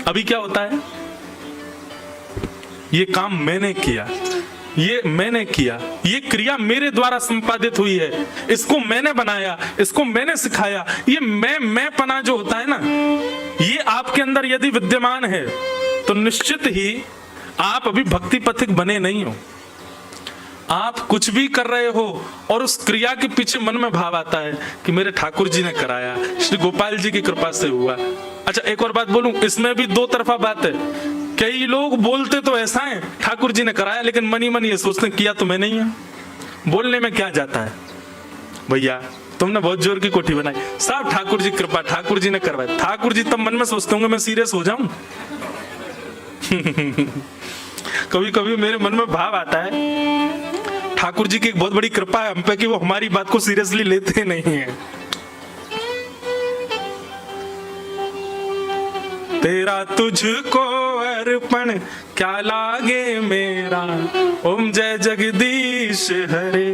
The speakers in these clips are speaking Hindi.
अभी क्या होता है, ये काम मैंने किया, ये मैंने किया, ये क्रिया मेरे द्वारा संपादित हुई है, इसको मैंने बनाया, इसको मैंने सिखाया। ये मैं पना जो होता है ना, ये आपके अंदर यदि विद्यमान है तो निश्चित ही आप अभी भक्ति पथिक बने नहीं हो। आप कुछ भी कर रहे हो और उस क्रिया के पीछे मन में भाव आता है कि मेरे ठाकुर जी ने कराया, श्री गोपाल जी की कृपा से हुआ। अच्छा एक और बात बोलूं, इसमें भी दो तरफा बात है। कई लोग बोलते तो ऐसा है ठाकुर जी ने कराया, लेकिन मनी मनी ये सोचते किया तो मैं नहीं है। बोलने में क्या जाता है भैया, तुमने बहुत जोर की कोठी बनाई, सब ठाकुर जी कृपा, ठाकुर जी ने करवाया। ठाकुर जी तब मन में सोचते होंगे मैं सीरियस हो जाऊं। कभी कभी मेरे मन में भाव आता है ठाकुर जी की एक बहुत बड़ी कृपा है हम पे कि वो हमारी बात को सीरियसली लेते नहीं है। तेरा तुझको अर्पण क्या लागे मेरा, ओम जय जगदीश हरे।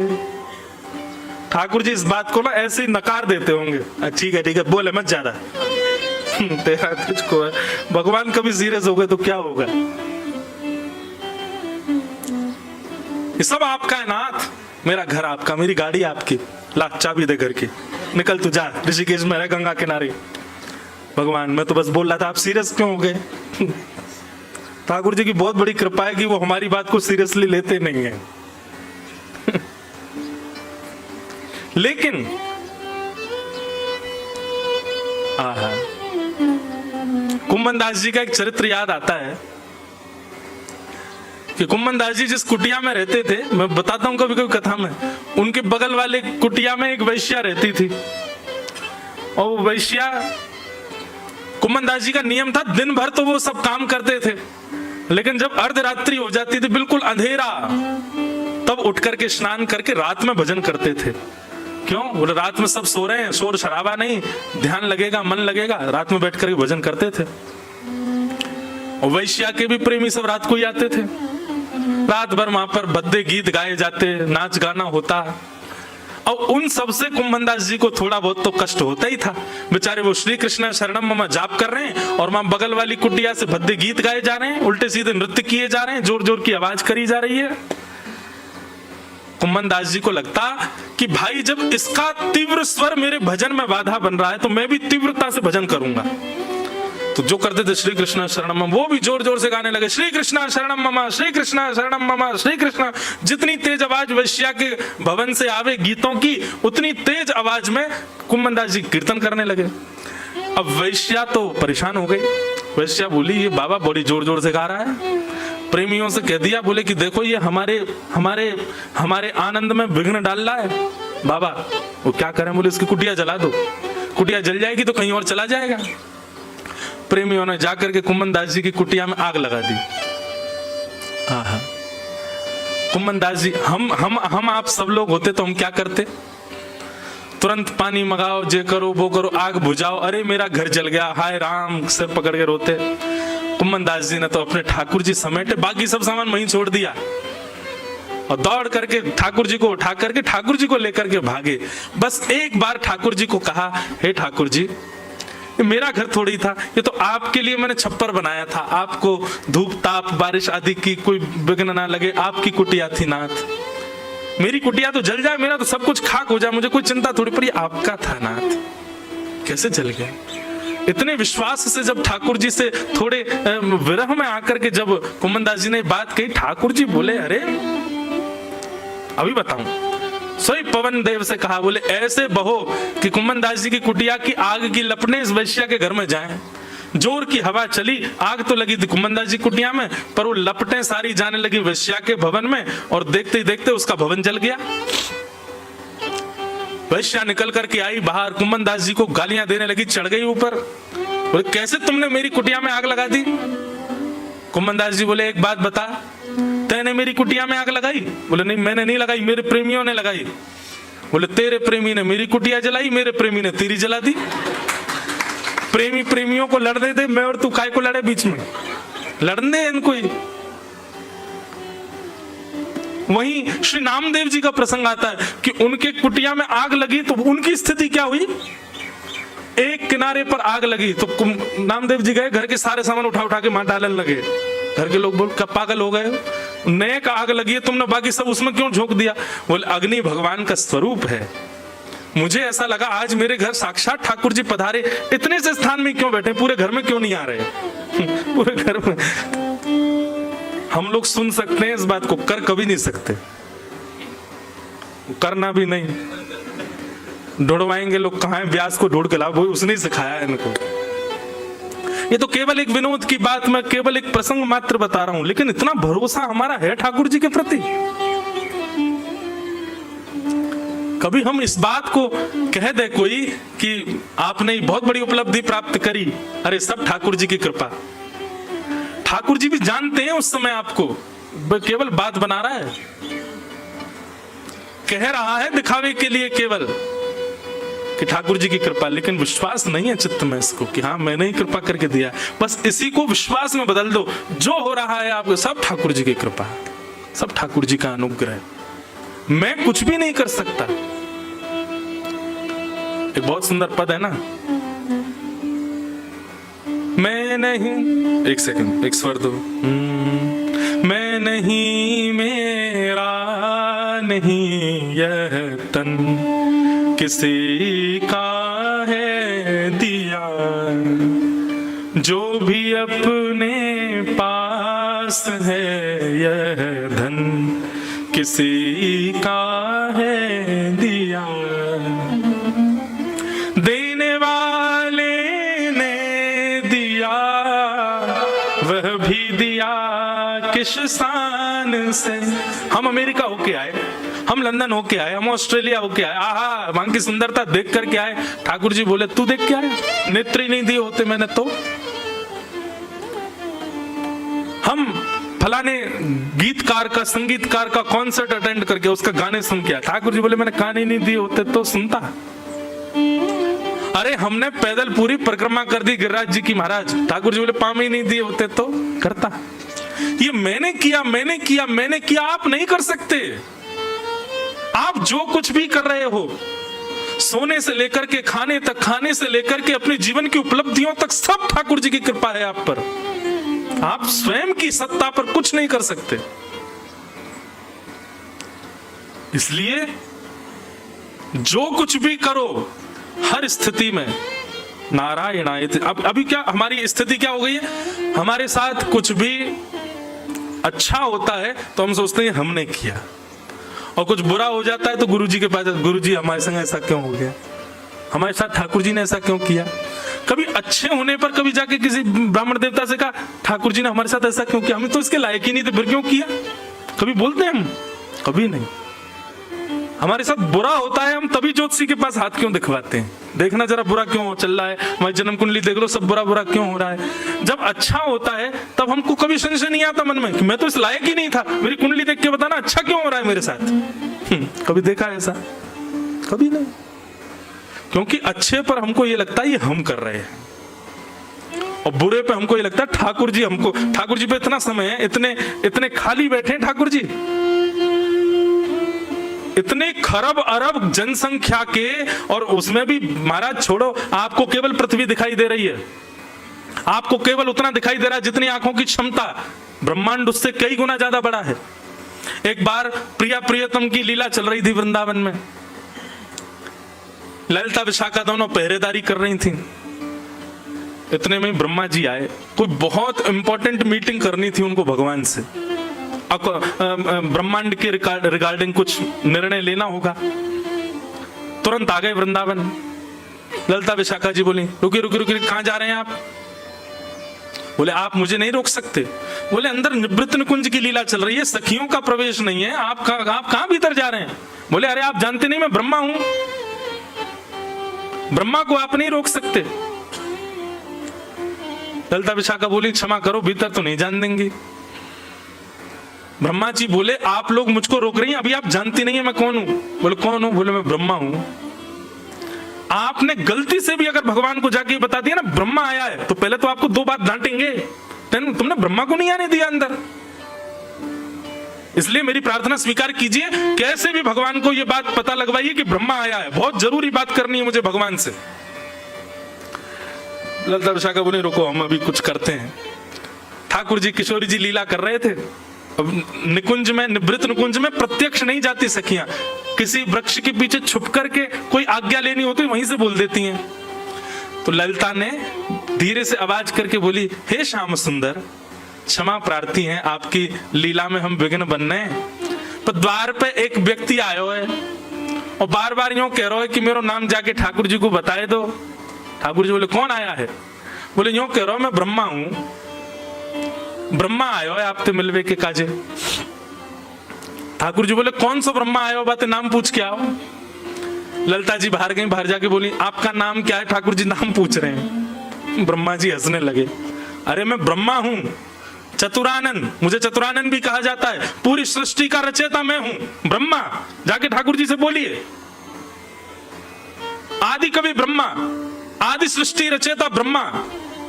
ठाकुर जी इस बात को ना ऐसे ही नकार देते होंगे, ठीक है बोले मत ज्यादा। तेरा तुझको, भगवान कभी सीरियस हो गए तो क्या होगा। ये सब आपका है नाथ, मेरा घर आपका, मेरी गाड़ी आपकी, ला चाबी दे घर की, निकल तू जा ऋषिकेश में रह गंगा किनारे। भगवान मैं तो बस बोल रहा था, आप सीरियस क्यों हो गए। ठाकुर जी की बहुत बड़ी कृपा है कि वो हमारी बात को सीरियसली लेते नहीं है। लेकिन कुम्भन दास जी का एक चरित्र याद आता है कि कुम्भन दास जी जिस कुटिया में रहते थे, मैं बताता हूं कभी कभी कथा में, उनके बगल वाले कुटिया में एक वैश्या रहती थी। और वो वैश्या, कुम्भन दास जी का नियम था दिन भर तो वो सब काम करते थे, लेकिन जब अर्धरात्रि हो जाती थी, बिल्कुल अंधेरा, तब उठ करके स्नान करके रात में भजन करते थे। क्यों, बोले रात में सब सो रहे हैं, शोर शराबा नहीं, ध्यान लगेगा, मन लगेगा, रात में बैठ करके भजन करते थे। और वैश्या के भी प्रेमी सब रात को ही आते थे, रात भर वहां पर भद्दे गीत गाए जाते, नाच गाना होता। और उन सबसे कुम्भनदास जी को थोड़ा बहुत तो कष्ट होता ही था। बेचारे वो श्री कृष्ण शरणम ममा जाप कर रहे हैं और वहां बगल वाली कुटिया से भद्दे गीत गाए जा रहे हैं, उल्टे सीधे नृत्य किए जा रहे हैं, जोर जोर की आवाज करी जा रही है। कुम्भनदास जी को लगता कि भाई जब इसका तीव्र स्वर मेरे भजन में बाधा बन रहा है तो मैं भी तीव्रता से भजन करूंगा। तो जो करते थे श्री कृष्ण शरणम मम, वो भी जोर जोर से गाने लगे, श्री कृष्ण शरणम मम, श्री कृष्ण शरणम मम, श्री कृष्ण। जितनी तेज आवाज वैश्या के भवन से आवे गीतों की, उतनी तेज आवाज में कुम्भनदास जी कीर्तन करने लगे। अब वैश्या तो परेशान हो गई। वैश्या बोली ये बाबा बड़ी जोर जोर से गा रहा है। प्रेमियों से कह दिया, बोले कि देखो ये हमारे आनंद में विघ्न डाल रहा है। बाबा वो क्या करें, बोले इसकी कुटिया जला दो, कुटिया जल जाएगी तो कहीं और चला जाएगा। प्रेमियों ने जाकर के कुम्भनदास जी की कुटिया में आग लगा दी। कुम्भनदास जी, हम आप सब लोग होते तो हम क्या करते, तुरंत पानी मंगाओ, जे करो वो करो, आग बुझाओ, अरे मेरा घर जल गया, हाय राम, सिर पकड़ के रोते। कुम्भनदास जी ने तो अपने ठाकुर जी समेटे, बाकी सब सामान वहीं छोड़ दिया और दौड़ करके ठाकुर जी को उठा करके ठाकुर जी को लेकर के भागे। बस एक बार ठाकुर जी को कहा, हे ठाकुर जी, ये मेरा घर थोड़ी था, ये तो आपके लिए मैंने छप्पर बनाया था, आपको धूप ताप बारिश आदि की कोई विघ्न ना लगे, आपकी कुटिया थी नाथ। मेरी कुटिया तो जल जाए, मेरा तो सब कुछ खाक हो जाए, मुझे कोई चिंता थोड़ी पड़ी, आपका था नाथ, कैसे जल गया। इतने विश्वास से जब ठाकुर जी से थोड़े विरह में आकर के जब कुम्भनदास जी ने बात कही, ठाकुर जी बोले अरे अभी बताऊं। सोई पवन देव से कहा, बोले ऐसे बहो कि कुम्भनदास जी की कुटिया की आग की लपटें इस वैश्या के घर में जाएं। जोर की हवा चली, आग तो लगी थी कुम्भनदास जी कुटिया में, पर वो लपटें सारी जाने लगी वैश्या के भवन में, और देखते ही देखते उसका भवन जल गया। वैश्या निकल करके आई बाहर, कुम्भनदास जी को गालियां देने लगी, चढ़ गई ऊपर, बोले कैसे तुमने मेरी कुटिया में आग लगा दी। कुम्भनदास जी बोले एक बात बता, तैने मेरी कुटिया में आग लगाई। बोले नहीं मैंने नहीं लगाई, मेरे प्रेमियों ने लगाई। बोले तेरे प्रेमी ने मेरी कुटिया जलाई, मेरे प्रेमी ने तेरी जला दी। प्रेमी प्रेमियों को लड़ने दे, मैं और तू काय को लड़े बीच में, लड़ने इनको ही। वहीं श्री नामदेव जी का प्रसंग आता है कि उनके कुटिया में आग लगी तो उनकी स्थिति क्या हुई। एक किनारे पर आग लगी तो नामदेव जी गए, घर के सारे सामान उठा उठा के मार डालने लगे। घर के लोग बोल कब पागल हो गए, नए का आग लगी है, तुमने बाकी सब उसमें क्यों झोंक दिया? बोले अग्नि भगवान का स्वरूप है। मुझे ऐसा लगा आज मेरे घर साक्षात ठाकुर जी पधारे, इतने से स्थान में क्यों बैठे, पूरे घर में क्यों नहीं आ रहे? पूरे घर में हम लोग सुन सकते हैं इस बात को, कर कभी नहीं सकते, करना भी नहीं। ढूंढवाएंगे लोग कहाँ है, व्यास को ढूंढ के लाओ, वो उसने सिखाया है इनको। ये तो केवल एक विनोद की बात, मैं केवल एक प्रसंग मात्र बता रहा हूं, लेकिन इतना भरोसा हमारा है ठाकुर जी के प्रति। कभी हम इस बात को कह दे कोई कि आपने बहुत बड़ी उपलब्धि प्राप्त करी, अरे सब ठाकुर जी की कृपा। ठाकुर जी भी जानते हैं उस समय आपको, केवल बात बना रहा है, कह रहा है दिखावे के लिए केवल कि ठाकुर जी की कृपा, लेकिन विश्वास नहीं है चित्त में इसको कि हाँ मैंने ही कृपा करके दिया। बस इसी को विश्वास में बदल दो, जो हो रहा है आपको सब ठाकुर जी की कृपा, सब ठाकुर जी का अनुग्रह, मैं कुछ भी नहीं कर सकता। एक बहुत सुंदर पद है ना, मैं नहीं, एक सेकंड, एक स्वर दो, मैं नहीं, मेरा नहीं यह तन, किसी का है दिया, जो भी अपने पास है यह धन, किसी का है दिया, देने वाले ने दिया, वह भी दिया किस शान से। हम अमेरिका होके आए, हम लंदन होके आए, हम ऑस्ट्रेलिया होके आए, आहा वहां की सुंदरता देख करके आए। ठाकुर जी बोले तू देख के आया, नेत्र ही नहीं दिए होते मैंने तो। हम फलाने गीतकार का, संगीतकार का कॉन्सर्ट अटेंड करके उसका गाने सुन के आए, ठाकुर जी बोले मैंने कान ही नहीं दिए होते तो सुनता। अरे हमने पैदल पूरी परिक्रमा कर दी गिरिराज जी की महाराज, ठाकुर जी बोले पाँव ही नहीं दिए होते तो करता। ये मैंने किया, मैंने किया, मैंने किया, आप नहीं कर सकते। आप जो कुछ भी कर रहे हो, सोने से लेकर के खाने तक, खाने से लेकर के अपने जीवन की उपलब्धियों तक, सब ठाकुर जी की कृपा है आप पर। आप स्वयं की सत्ता पर कुछ नहीं कर सकते। इसलिए जो कुछ भी करो हर स्थिति में नारायण आए। अब अभी क्या हमारी स्थिति क्या हो गई है, हमारे साथ कुछ भी अच्छा होता है तो हम सोचते हैं हमने किया, और कुछ बुरा हो जाता है तो गुरुजी के पास, गुरुजी हमारे संग ऐसा क्यों हो गया, हमारे साथ ठाकुर जी ने ऐसा क्यों किया। कभी अच्छे होने पर कभी जाके किसी ब्राह्मण देवता से कहा ठाकुर जी ने हमारे साथ ऐसा क्यों किया, हमें तो इसके लायक ही नहीं थे फिर क्यों किया, कभी बोलते हैं हम? कभी नहीं। हमारे साथ बुरा होता है हम तभी ज्योतिषी के पास हाथ क्यों दिखवाते हैं, देखना जरा बुरा क्यों चल रहा है, हमारी जन्म कुंडली देख लो सब बुरा बुरा क्यों हो रहा है। जब अच्छा होता है तब हमको कभी संशय नहीं आता मन में कि मैं तो इस लायक ही नहीं था, मेरी कुंडली देख के बताना अच्छा क्यों हो रहा है मेरे साथ। कभी देखा है ऐसा? कभी नहीं। क्योंकि अच्छे पर हमको ये लगता है ये हम कर रहे हैं, और बुरे पे हमको ये लगता है ठाकुर जी हमको, ठाकुर जी पे इतना समय है, इतने इतने खाली बैठे हैं ठाकुर जी, इतने खरब अरब जनसंख्या के, और उसमें भी महाराज छोड़ो, आपको केवल पृथ्वी दिखाई दे रही है, आपको केवल उतना दिखाई दे रहा है जितनी आंखों की क्षमता, ब्रह्मांड उससे कई गुना ज्यादा बड़ा है। एक बार प्रिया प्रियतम की लीला चल रही थी वृंदावन में, ललिता विशाखा दोनों पहरेदारी कर रही थी, इतने में ब्रह्मा जी आए, कोई बहुत इंपॉर्टेंट मीटिंग करनी थी उनको भगवान से, ब्रह्मांड के रिगार्डिंग कुछ निर्णय लेना होगा। तुरंत आ गए वृंदावन। ललिता विशाखा जी बोली रुकी रुकी रुकी, कहां जा रहे हैं आप? बोले आप मुझे नहीं रोक सकते। बोले अंदर निवृत्त निकुंज की लीला चल रही है, सखियों का प्रवेश नहीं है, आप कहां भीतर जा रहे हैं? बोले अरे आप जानते नहीं मैं ब्रह्मा हूं, ब्रह्मा को आप नहीं रोक सकते। ललिता विशाखा बोली क्षमा करो, भीतर तो नहीं जान देंगे। ब्रह्मा जी बोले आप लोग मुझको रोक रही हैं, अभी आप जानती नहीं है मैं कौन हूं। बोले कौन हूं? बोले मैं ब्रह्मा हूं। आपने गलती से भी अगर भगवान को जाके बता दिया ना ब्रह्मा आया है, तो पहले तो आपको दो बात डांटेंगे, तुमने ब्रह्मा को नहीं आने दिया अंदर। इसलिए मेरी प्रार्थना स्वीकार कीजिए, कैसे भी भगवान को यह बात पता लगवाइए कि ब्रह्मा आया है, बहुत जरूरी बात करनी है मुझे भगवान से। ललिता विशाखा बोले रुको हम अभी कुछ करते हैं। ठाकुर जी किशोरी जी लीला कर रहे थे। अब निकुंज में, निवृत्त निकुंज में प्रत्यक्ष नहीं जाती सखियां, किसी वृक्ष के पीछे छुप करके कोई आज्ञा लेनी होती वहीं से बोल देती हैं। तो ललिता ने धीरे से आवाज करके बोली, हे श्याम सुंदर, क्षमा प्रार्थी हैं, आपकी लीला में हम विघ्न बन रहे हैं। पर द्वार पे एक व्यक्ति आयो है और बार बार यूं कह रहा है कि मेरा नाम जाके ठाकुर जी को बताए दो। ठाकुर जी बोले कौन आया है? बोले यूं कह रहा हूं मैं ब्रह्मा हूं, ब्रह्मा आयो है आपसे मिलवे के काजे। ठाकुर जी बोले कौन सा ब्रह्मा आयो, बात नाम पूछ के आओ। ललिता जी बाहर गई, बाहर जाके बोली आपका नाम क्या है? ठाकुर जी नाम पूछ रहे हैं। ब्रह्मा जी हंसने लगे, अरे मैं ब्रह्मा हूं, चतुरानन, मुझे चतुरानन भी कहा जाता है, पूरी सृष्टि का रचयिता मैं हूं ब्रह्मा। जाके ठाकुर जी से बोलिए, आदि कवि ब्रह्मा, आदि सृष्टि रचयिता ब्रह्मा,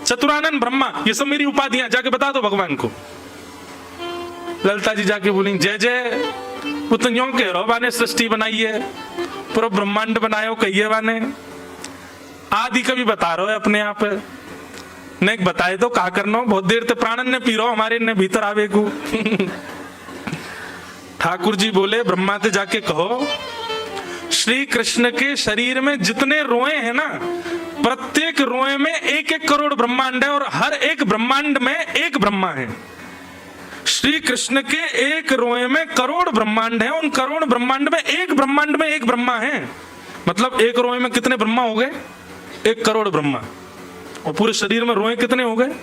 चतुरानन ब्रह्मा, ये सब मेरी उपाधियां, जाके बता दो भगवान को। ललिता जी जाके बोली जय जय, वो तो यूं कह रहा बाने सृष्टि बनाई है, पूरा ब्रह्मांड बनाया हो कहिए बाने, आदि कवि बता रहा है अपने आप ने बताए तो कहा करना, बहुत देर तक प्राणन ने पी रहा हमारे ने भीतर आवे को। ठाकुर जी बोले ब्रह्मा से जाके कहो श्री कृष्ण के शरीर में जितने रोए हैं ना, प्रत्येक रोए में 1-1 करोड़ ब्रह्मांड है और हर एक ब्रह्मांड में एक ब्रह्मा है। श्री कृष्ण के एक रोए में करोड़ ब्रह्मांड है, उन करोड़ ब्रह्मांड में एक ब्रह्मांड में एक ब्रह्मा है। मतलब एक रोए में कितने ब्रह्मा हो गए? 1 करोड़ ब्रह्मा। और पूरे शरीर में रोए कितने हो गए?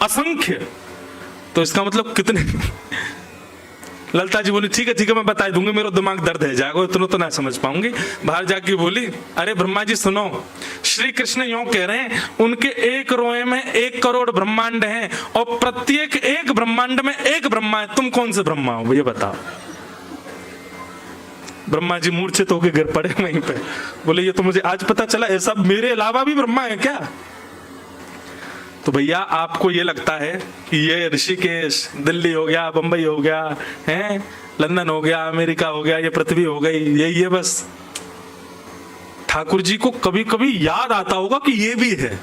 असंख्य। तो इसका मतलब कितने? ललिता जी बोली ठीक है मैं बता दूंगी, मेरा दिमाग दर्द है जाएगा, इतना तो ना समझ पाऊंगी। बाहर जाके बोली अरे ब्रह्मा जी सुनो, श्री कृष्ण यूं कह रहे हैं उनके एक रोए में 1 करोड़ ब्रह्मांड हैं और प्रत्येक एक ब्रह्मांड में एक ब्रह्मा है, तुम कौन से ब्रह्मा हो ये बताओ। ब्रह्मा जी मूर्छित होकर गिर पड़े वहीं पे, बोले ये तो मुझे आज पता चला, ऐसा मेरे अलावा भी ब्रह्मा है क्या? तो भैया आपको ये लगता है कि ये ऋषिकेश, दिल्ली हो गया, बंबई हो गया, हैं लंदन हो गया, अमेरिका हो गया, ये पृथ्वी हो गई, ये बस। ठाकुर जी को कभी कभी याद आता होगा कि ये भी है,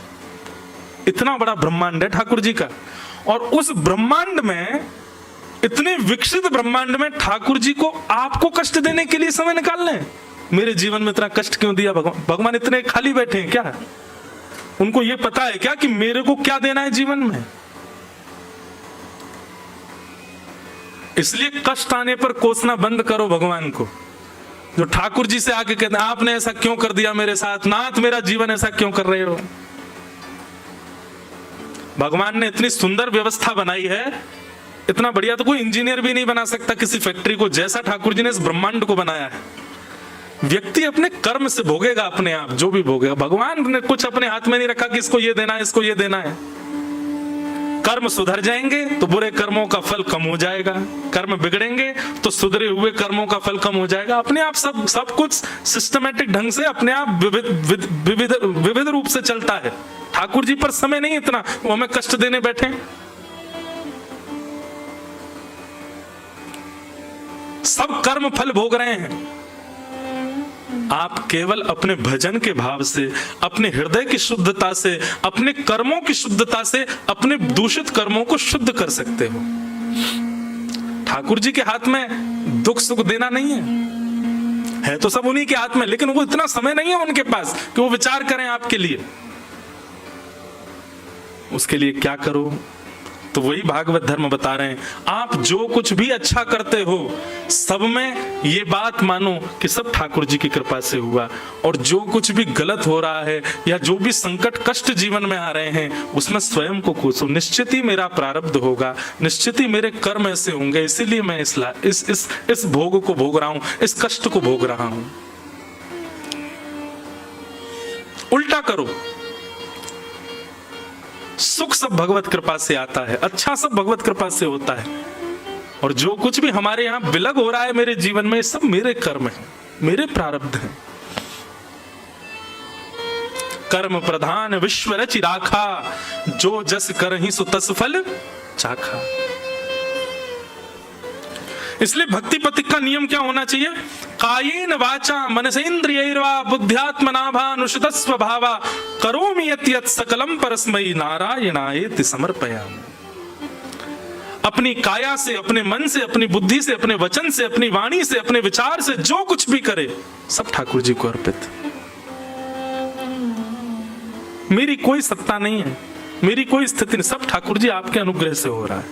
इतना बड़ा ब्रह्मांड है ठाकुर जी का। और उस ब्रह्मांड में, इतने विकसित ब्रह्मांड में ठाकुर जी को आपको कष्ट देने के लिए समय निकाल लें। मेरे जीवन में इतना कष्ट क्यों दिया भगवान? भगवान इतने खाली बैठे हैं क्या? उनको ये पता है क्या कि मेरे को क्या देना है जीवन में? इसलिए कष्ट आने पर कोसना बंद करो भगवान को। जो ठाकुर जी से आके कहते हैं आपने ऐसा क्यों कर दिया मेरे साथ, नाथ मेरा जीवन ऐसा क्यों कर रहे हो? भगवान ने इतनी सुंदर व्यवस्था बनाई है, इतना बढ़िया तो कोई इंजीनियर भी नहीं बना सकता किसी फैक्ट्री को, जैसा ठाकुर जी ने इस ब्रह्मांड को बनाया है। व्यक्ति अपने कर्म से भोगेगा अपने आप, जो भी भोगेगा। भगवान ने कुछ अपने हाथ में नहीं रखा कि इसको ये देना है, इसको ये देना है। कर्म सुधर जाएंगे तो बुरे कर्मों का फल कम हो जाएगा, कर्म बिगड़ेंगे तो सुधरे हुए कर्मों का फल कम हो जाएगा। अपने आप सब कुछ सिस्टमैटिक ढंग से अपने आप विविध रूप से चलता है। ठाकुर जी पर समय नहीं इतना वो हमें कष्ट देने बैठे। सब कर्म फल भोग रहे हैं। आप केवल अपने भजन के भाव से, अपने हृदय की शुद्धता से, अपने कर्मों की शुद्धता से अपने दूषित कर्मों को शुद्ध कर सकते हो। ठाकुर जी के हाथ में दुख सुख देना नहीं है तो सब उन्हीं के हाथ में, लेकिन वो इतना समय नहीं है उनके पास कि वो विचार करें आपके लिए। उसके लिए क्या करो? तो वही भागवत धर्म बता रहे हैं, आप जो कुछ भी अच्छा करते हो सब में ये बात मानो कि सब ठाकुर जी की कृपा से हुआ, और जो कुछ भी गलत हो रहा है या जो भी संकट कष्ट जीवन में आ रहे हैं उसमें स्वयं को कोसो। निश्चित ही मेरा प्रारब्ध होगा, निश्चित ही मेरे कर्म ऐसे होंगे, इसीलिए मैं इस भोग को भोग रहा हूं, इस कष्ट को भोग रहा हूं। उल्टा करो। सुख सब भगवत कृपा से आता है, अच्छा सब भगवत कृपा से होता है, और जो कुछ भी हमारे यहां विलग हो रहा है मेरे जीवन में, सब मेरे कर्म है, मेरे प्रारब्ध है। कर्म प्रधान विश्व रचि राखा, जो जस करहि सो तस फल चाखा। इसलिए भक्ति पथिक का नियम क्या होना चाहिए? कायेन वाचा मनसेन्द्रियैर्वा बुद्ध्यात्मनाभानुसृतस्व भावा करोमि यत् यत् सकलम परस्मै नारायणायेति समर्पयामि। अपनी काया से, अपने मन से, अपनी बुद्धि से, अपने वचन से, अपनी वाणी से, अपने विचार से जो कुछ भी करे सब ठाकुर जी को अर्पित। मेरी कोई सत्ता नहीं है, मेरी कोई स्थिति नहीं, सब ठाकुर जी आपके अनुग्रह से हो रहा है।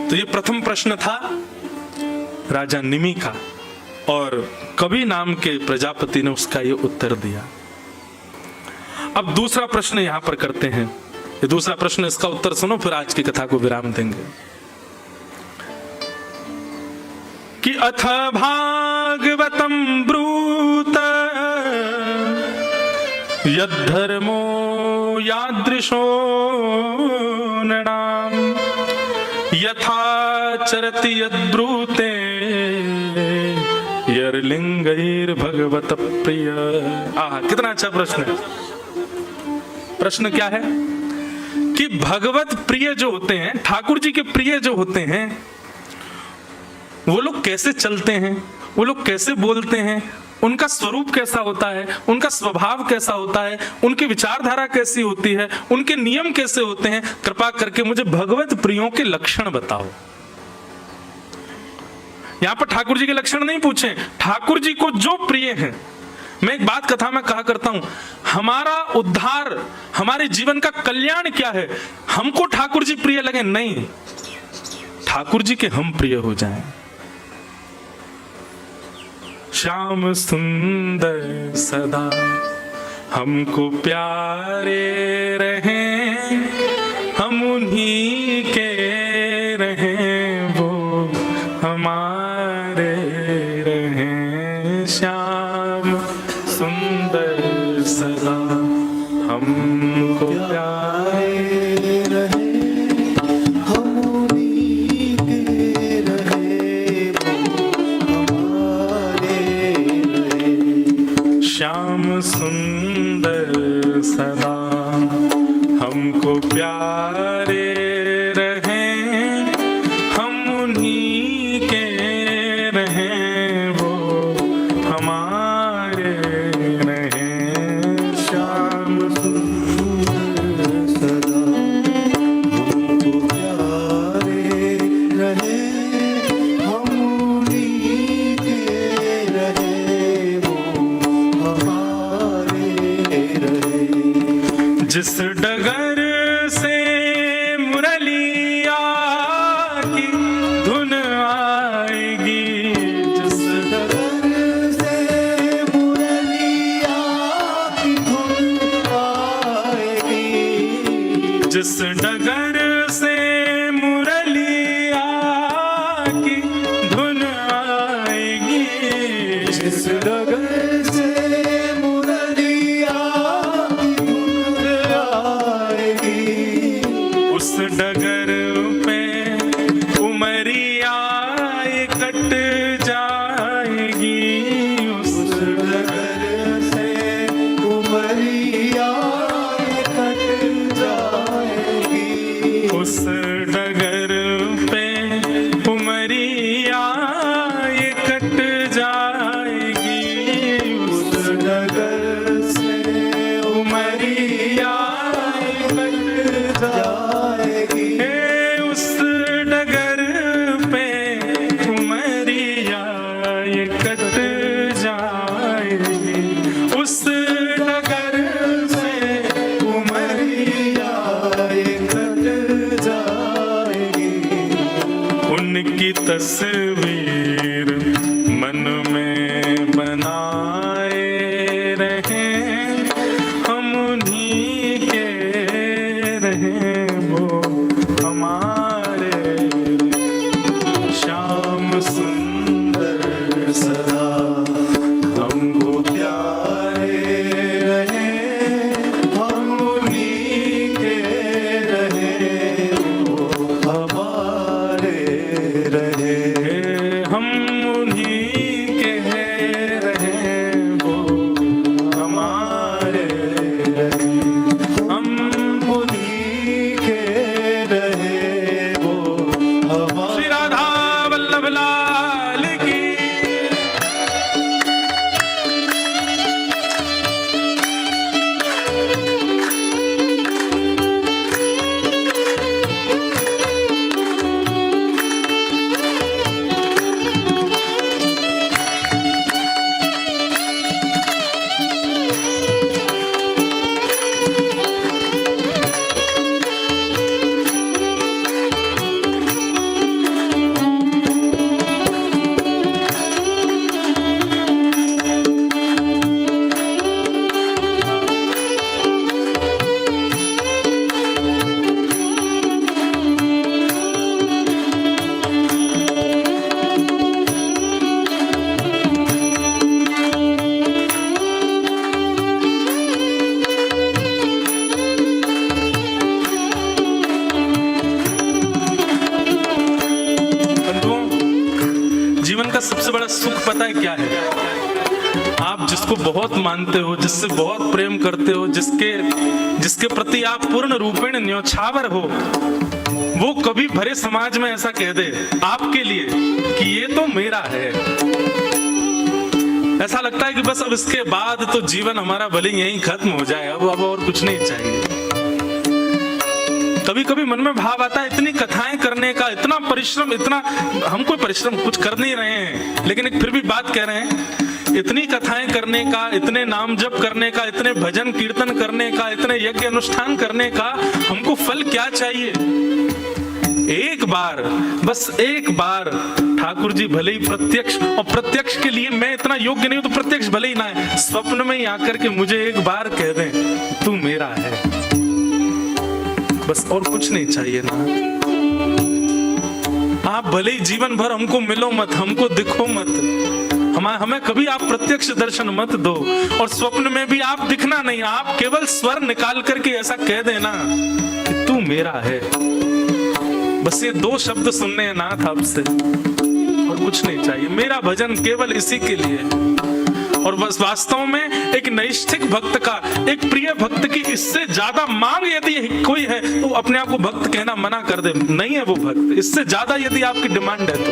तो ये प्रथम प्रश्न था राजा निमि का, और कवि नाम के प्रजापति ने उसका ये उत्तर दिया। अब दूसरा प्रश्न यहां पर करते हैं। ये दूसरा प्रश्न, इसका उत्तर सुनो, फिर आज की कथा को विराम देंगे। कि अथ भागवतम ब्रूत यद्धर्मो यादृशो नृणाम यथा चरति यद्ब्रूते यर्लिंगैर भगवत प्रिय। कितना अच्छा प्रश्न है। प्रश्न क्या है कि भगवत प्रिय जो होते हैं, ठाकुर जी के प्रिय जो होते हैं, वो लोग कैसे चलते हैं, वो लोग कैसे बोलते हैं, उनका स्वरूप कैसा होता है, उनका स्वभाव कैसा होता है, उनकी विचारधारा कैसी होती है, उनके नियम कैसे होते हैं, कृपा करके मुझे भगवत प्रियों के लक्षण बताओ। यहां पर ठाकुर जी के लक्षण नहीं पूछे, ठाकुर जी को जो प्रिय है। मैं एक बात कथा में कहा करता हूं, हमारा उद्धार, हमारे जीवन का कल्याण क्या है, हमको ठाकुर जी प्रिय लगे नहीं, ठाकुर जी के हम प्रिय हो जाएं। श्याम सुंदर सदा हमको प्यारे रहें, हम उन्हीं के रहें, वो हमारे रहें। श्याम सुंदर सदा हमको प्यारे रहें, हम उन्हीं के रहें, वो हमारे रहें। श्याम सुंदर सदा हमको प्यारे रहें, हम उन्हीं के रहें, वो हमारे रहें। श्याम सुंदर सदा हमको प्यारे रहें, हम उन्हीं के रहें, वो हमारे रहें। जिस डगर से मुरलिया की धुन आएगी, जिस डगर से मुरलिया की धुन आएगी, जिस डगर से मुरलिया की धुन आएगी, जिस डगर से मुरलिया उस डगर पे उमरिया कट जाएगी, उस डगर से उमरिया कट जाएगी, उस डगर पे उमरिया कट जाएगी, उस डगर से उमरिया कट जाएगी, उस डगर पे उमरिया कट जाएगी, उस डगर से उमरिया कट जाएगी। उनकी तस्वीर मन में बनाए रहें, हम उन्हीं के रहें, वो हमारे। श्याम सुंदर सदा हमको प्यारे रहें, हम उन्हीं के रहें, वो हमारे रहें, हम उन्हीं के रहें, वो हमारे रहें, हम उन्हीं सबसे बड़ा सुख पता है क्या है? आप जिसको बहुत मानते हो, जिससे बहुत प्रेम करते हो, जिसके प्रति आप पूर्ण रूपेण न्योछावर हो, वो कभी भरे समाज में ऐसा कह दे आपके लिए कि ये तो मेरा है। ऐसा लगता है कि बस अब इसके बाद तो जीवन हमारा भले यहीं खत्म हो जाए, अब और कुछ नहीं चाहिए। कभी कभी मन में भाव आता है इतनी कथाएं करने का, इतना परिश्रम, इतना हम कोई परिश्रम कुछ कर नहीं रहे हैं, लेकिन एक फिर भी बात कह रहे हैं, इतनी कथाएं करने का, इतने नाम जप करने का, इतने भजन कीर्तन करने का, इतने यज्ञ अनुष्ठान करने का हमको फल क्या चाहिए? एक बार, बस एक बार ठाकुर जी भले ही प्रत्यक्ष, और प्रत्यक्ष के लिए मैं इतना योग्य नहीं हूं तो प्रत्यक्ष भले ही ना है, स्वप्न में ही आकर के मुझे एक बार कह दें तू मेरा है, बस और कुछ नहीं चाहिए ना। आप भले ही जीवन भर हमको मिलो मत, हमको दिखो मत, हमें कभी आप प्रत्यक्ष दर्शन मत दो, और स्वप्न में भी आप दिखना नहीं, आप केवल स्वर निकाल करके ऐसा कह देना कि तू मेरा है। बस ये 2 शब्द सुनने हैं नाथ आपसे, और कुछ नहीं चाहिए। मेरा भजन केवल इसी के लिए, और बस वास्तव में एक नैष्ठिक भक्त का, एक प्रिय भक्त की इससे ज्यादा मांग यदि कोई है तो अपने आप को भक्त कहना मना कर दे, नहीं है वो भक्त। इससे ज्यादा यदि आपकी डिमांड है तो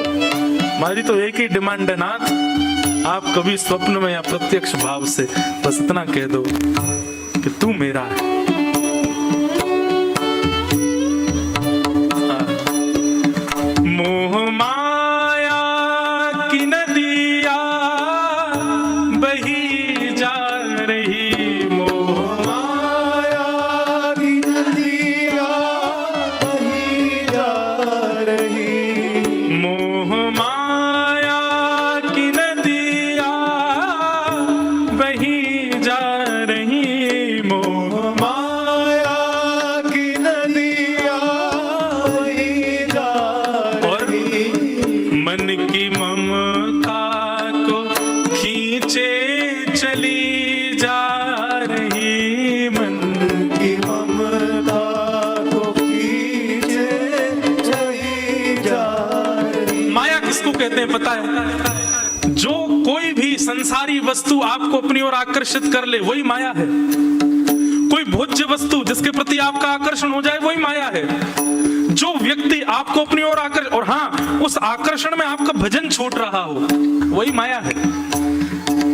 हमारी तो एक ही डिमांड है नाथ, आप कभी स्वप्न में या प्रत्यक्ष भाव से बस इतना कह दो कि तू मेरा है। मोह माया की नदिया बही जा रही, मोह माया की नदिया बही जा रही, मोह माया की नदिया बही जा रही, मोह माया की नदिया बही जा रही, मन की ममता को खींचे चली जा रही, मन की ममता को खींचे चली जा रही। माया किसको कहते हैं पता है? जो कोई भी संसारी वस्तु आपको अपनी ओर आकर्षित कर ले वही माया है। कोई भोज्य वस्तु जिसके प्रति आपका आकर्षण हो जाए वही माया है। जो व्यक्ति आपको अपनी ओर आकर्षण, और हाँ उस आकर्षण में आपका भजन छूट रहा हो वही माया है।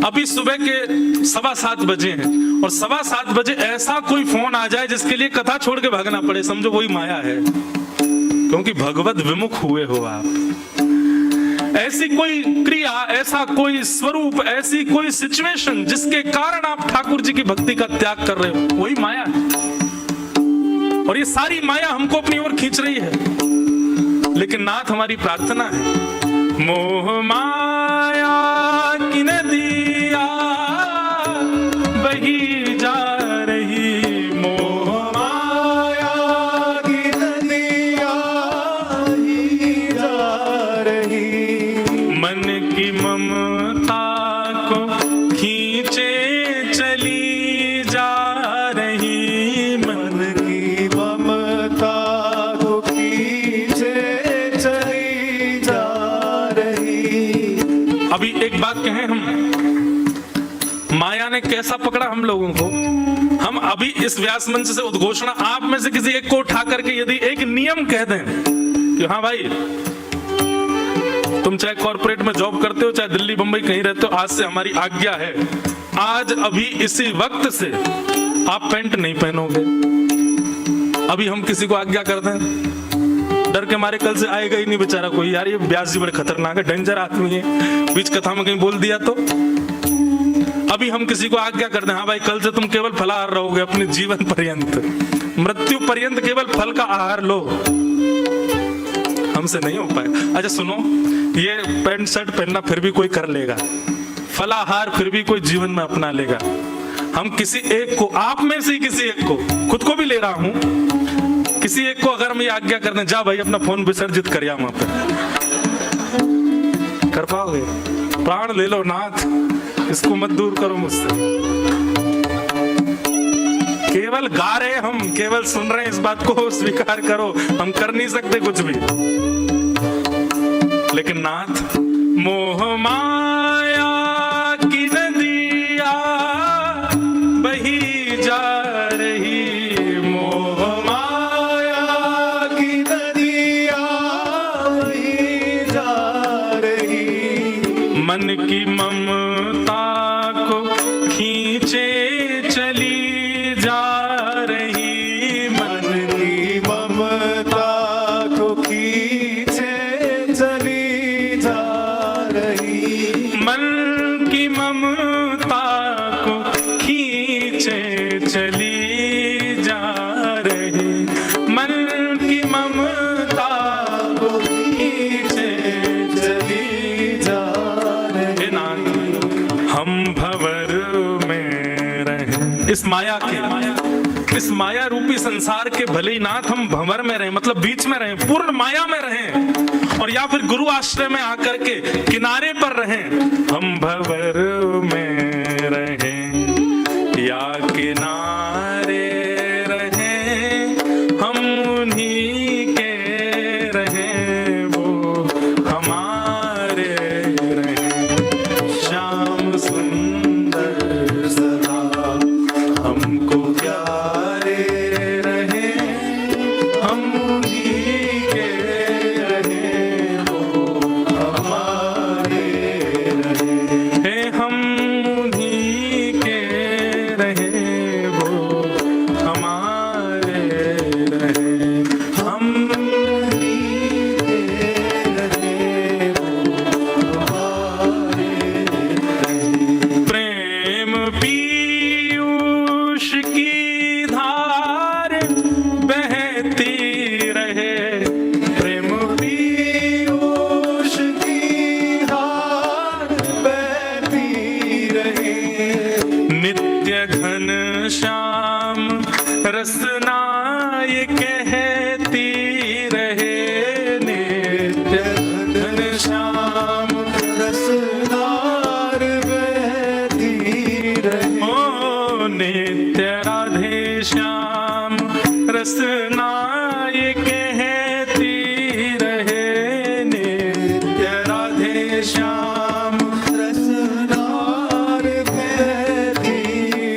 अभी सुबह के 7:15 बजे हैं, और 7:15 बजे ऐसा कोई फोन आ जाए जिसके लिए कथा छोड़ के भागना पड़े, समझो वही माया है, क्योंकि भगवत विमुख हुए हो आप। ऐसी कोई क्रिया, ऐसा कोई स्वरूप, ऐसी कोई सिचुएशन जिसके कारण आप ठाकुर जी की भक्ति का त्याग कर रहे हो वही माया है। और ये सारी माया हमको अपनी ओर खींच रही है, लेकिन नाथ हमारी प्रार्थना है, मोह माया की नदिया बही जा रही, मोह माया की नदिया बही जा रही, मन की ममता को खींचे चली जा रही, मन की ममता को खींचे चली जा रही। अभी एक बात कहें, हम माया ने कैसा पकड़ा हम लोगों को। हम अभी इस व्यास मंच से उद्घोषणा, आप में से किसी एक को उठा करके यदि एक नियम कह दें कि हाँ भाई तुम चाहे कॉर्पोरेट में जॉब करते हो, चाहे दिल्ली बंबई कहीं रहते हो, आज से हमारी आज्ञा है, आज अभी इसी वक्त से आप पैंट नहीं पहनोगे। अभी हम किसी को आज्ञा कर दें, डर के मारे कल से आएगा ही नहीं बेचारा कोई, यार ये व्यास जी बड़े खतरनाक है, डेंजर आदमी है, बीच कथा में कहीं बोल दिया तो। अभी हम किसी को आज्ञा कर दें, हाँ भाई कल से तुम केवल फलाहार रहोगे अपने जीवन पर्यंत, मृत्यु पर्यंत केवल फल का आहार लो, हमसे नहीं हो पाएगा। अच्छा सुनो, ये पैंट शर्ट पहनना फिर भी कोई कर लेगा, फलाहार फिर भी कोई जीवन में अपना लेगा। हम किसी एक को, आप में से किसी एक को, खुद को भी ले रहा हूं, किसी एक को अगर हम ये आज्ञा कर दें, जा भाई अपना फोन विसर्जित कर वहां पे, कर पाओगे? प्राण ले लो नाथ, इसको मत दूर करो मुझसे। केवल गा रहे हम, केवल सुन रहे हैं, इस बात को स्वीकार करो, हम कर नहीं सकते कुछ भी। लेकिन नाथ मोह माया की नदिया बही जा रही, मोह माया की नदियाँ बही जा रही, मन की ममता को खींचे चली जा रही, मन की ममता को खींचे चली जा रही, मन की ममता को खींचे चली जा रही, मन की ममता को खींचे चली जा रही। हे नाथ, हम भंवर में रहें, इस माया के, इस माया रूपी संसार के भले ही नाथ हम भंवर में रहें, मतलब बीच में रहें, पूर्ण माया में रहें, और या फिर गुरु आश्रय में आकर के किनारे पर रहें, हम भंवर में रहें या किनारे रहें, हम उन्हीं के रहें, वो हमारे रहें, श्याम सुंदर सदा हमको प्यारे रहे, हम उन्हीं के रहे, वो हमारे रहे, है, हम उन्हीं के रहे, वो हमारे रहे, हम उन्हीं के रहे, वो हमारे रहे। प्रेम पीयूष की धार बहती रहे, प्रेम पीयूष की धार बहती रहे, नित्य घन श्याम रसना ये कहती रहे, नित्य घन श्याम रसदार बहती रहे, ओ नित्य राधे श्याम रसना ये कहती रहे, नित्य राधे श्याम, रसदार बहती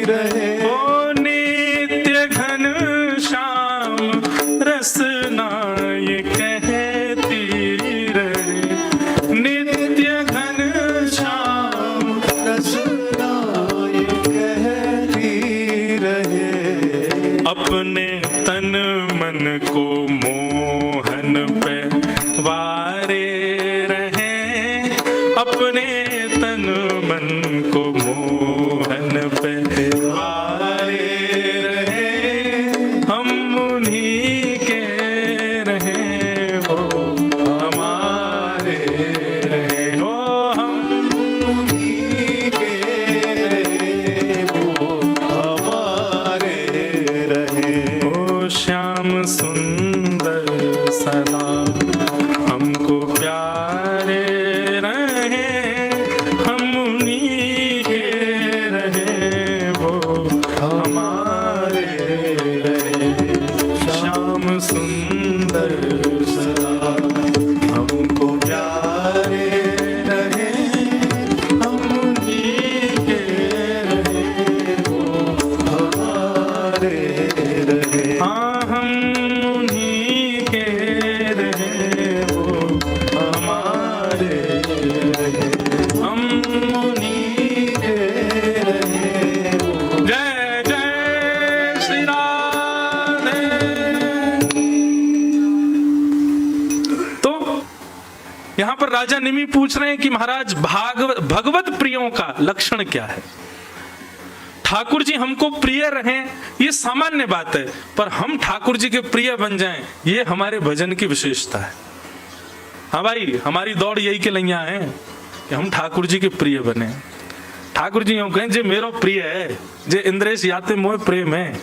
रहे, ओ नित्य घन श्याम रसना ये कहती रहे, नित्य घन श्याम, रसदार कहती रहे, अपने तन मन को मोहन पे वारे रहें, अपने तन मन को मोहन पे वारे रहें, हम उन्हीं के रहें, वो हमारे रहें, ओ हम उन्हीं के रहे, वो हमारे रहे। ओ श्याम सुंदर सदा हमको प्यारे रहे, हम उन्हीं के रहे, वो हमारे रहे, श्याम सुंदर सदा हमको प्यारे रहे, हम उन्हीं के रहे, हमारे रहे। हाँ हम उन्हीं के रहे, वो हमारे रहे, हम उन्हीं के रहे, वो। जय जय श्री राधे। तो यहाँ पर राजा निमि पूछ रहे हैं कि महाराज भगवत प्रियों का लक्षण क्या है। ठाकुर जी हमको प्रिय रहें ये सामान्य बात है, पर हम ठाकुर जी के प्रिय बन जाएं ये हमारे भजन की विशेषता है। हाँ भाई, हमारी दौड़ यही के लैया है कि हम ठाकुर जी के प्रिय बने। ठाकुर जी यूं कहें जे मेरो प्रिय है, जे इंद्रेश याते मोह प्रेम है।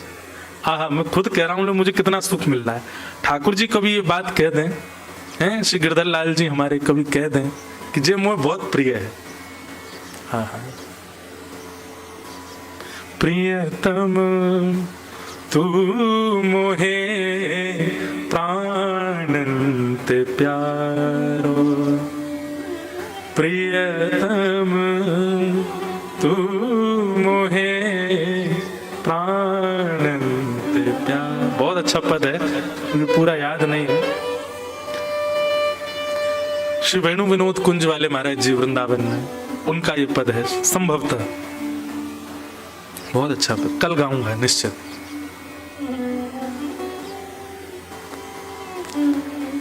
हाँ, मैं खुद कह रहा हूँ मुझे कितना सुख मिल रहा है। ठाकुर जी कभी ये बात कह दें, हैं श्री गिरधर लाल जी हमारे कभी कह दें कि जे मोह बहुत प्रिय है। हाँ हाँ, प्रियतम तू मोहे प्राणंत प्यारो, प्रियतम तू मोहे प्राणंत प्यार। बहुत अच्छा पद है, मुझे पूरा याद नहीं है। श्री वेणु विनोद कुंज वाले महाराज जी वृंदावन में, उनका ये पद है संभवतः। बहुत अच्छा पद, कल गाऊंगा निश्चित।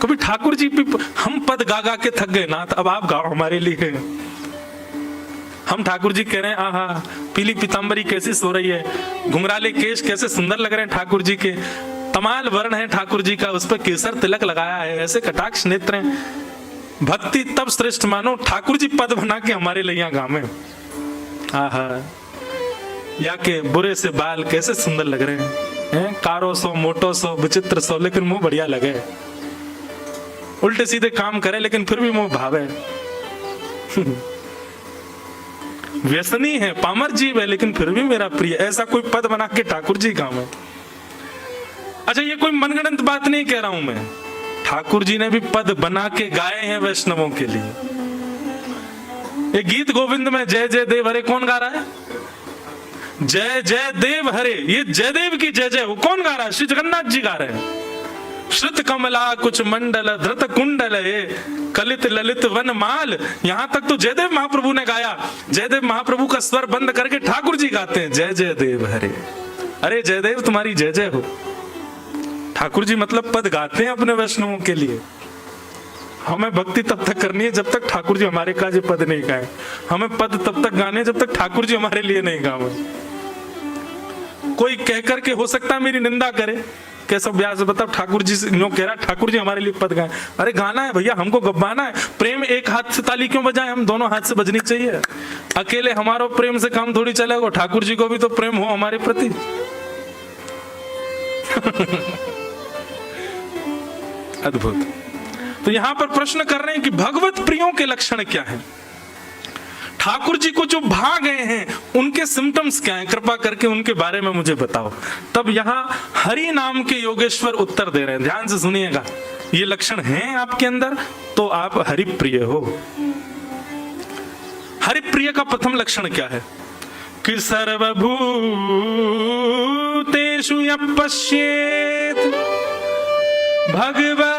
कभी ठाकुर जी भी, हम पद गा गा के थक गए ना, तो अब आप गाओ हमारे लिए। हम ठाकुर जी कह रहे हैं, आहा पीली पीतांबरी कैसी सो रही है, घुंघराले केश कैसे सुंदर लग रहे हैं ठाकुर जी के, तमाल वर्ण है ठाकुर जी का, उस पर केसर तिलक लगाया है, ऐसे कटाक्ष नेत्र हैं। भक्ति तब श्रेष्ठ मानो ठाकुर जी पद बना के हमारे लिए यहाँ गावे। आहा, या के बुरे से बाल कैसे सुंदर लग रहे हैं, कारो सो मोटो सो विचित्र सो, लेकिन मुंह बढ़िया लगे, उल्टे सीधे काम करे लेकिन फिर भी मुंह भावे। व्यसनी है, पामर जीव है, लेकिन फिर भी मेरा प्रिय, ऐसा कोई पद बना के ठाकुर जी गावे। अच्छा, ये कोई मनगढ़ंत बात नहीं कह रहा हूं मैं, ठाकुर जी ने भी पद बना के गाए हैं वैष्णवों के लिए। ये गीत गोविंद में जय जय देव हरे कौन गा रहा है? जय जय देव हरे, ये जयदेव की जय जय वो कौन गा रहा है? श्री जगन्नाथ जी गा रहे हैं। श्रुत कमला कुछ मंडल धृत कुंडल कलित ललित वन माल, यहां तक तो जयदेव महाप्रभु ने गाया। जयदेव महाप्रभु का स्वर बंद करके ठाकुर जी गाते हैं जय जय देव हरे। अरे जयदेव तुम्हारी जय जय हो। ठाकुर जी मतलब पद गाते हैं अपने वैष्णवों के लिए। हमें भक्ति तब तक करनी है जब तक ठाकुर जी हमारे काजे पद नहीं गाए। हमें पद तब तक गाने जब तक ठाकुर जी हमारे लिए नहीं गावे। कोई कह करके हो सकता है मेरी निंदा करे, कैसा व्यास बताओ ठाकुर जी नो कह रहा ठाकुर जी हमारे लिए पद गाए। अरे गाना है भैया, हमको गब्बाना है। प्रेम एक हाथ से ताली क्यों बजाए, हम दोनों हाथ से बजनी चाहिए। अकेले हमारो प्रेम से काम थोड़ी चलेगा, ठाकुर जी को भी तो प्रेम हो हमारे प्रति। अद्भुत। तो यहां पर प्रश्न कर रहे हैं कि भगवत प्रियों के लक्षण क्या हैं? ठाकुर जी को जो भा गए हैं उनके सिम्टम्स क्या हैं? कृपा करके उनके बारे में मुझे बताओ। तब यहां हरि नाम के योगेश्वर उत्तर दे रहे हैं, ध्यान से सुनिएगा। ये लक्षण हैं आपके अंदर तो आप हरि प्रिय हो। हरि प्रिय का प्रथम लक्षण क्या है? कि सर्वभूतेषु यः पश्येत् भगवद्भावमात्मना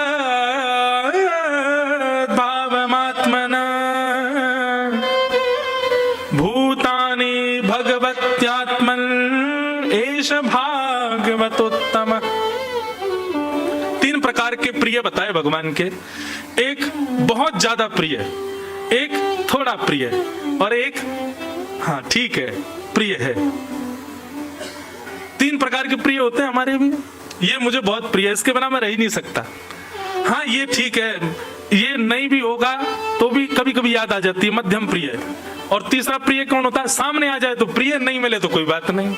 भूतानि भगवत्यात्मन् एष भागवतोत्तम। तीन प्रकार के प्रिय बताए भगवान के। एक बहुत ज्यादा प्रिय, एक थोड़ा प्रिय, और एक हाँ ठीक है प्रिय है। तीन प्रकार के प्रिय होते हैं हमारे भी। ये मुझे बहुत प्रिय है, इसके बिना मैं रह ही नहीं सकता। हाँ ये ठीक है, ये नहीं भी होगा तो भी कभी कभी याद आ जाती है, मध्यम प्रिय। और तीसरा प्रिय कौन होता है? सामने आ जाए तो प्रिय, नहीं मिले तो कोई बात नहीं।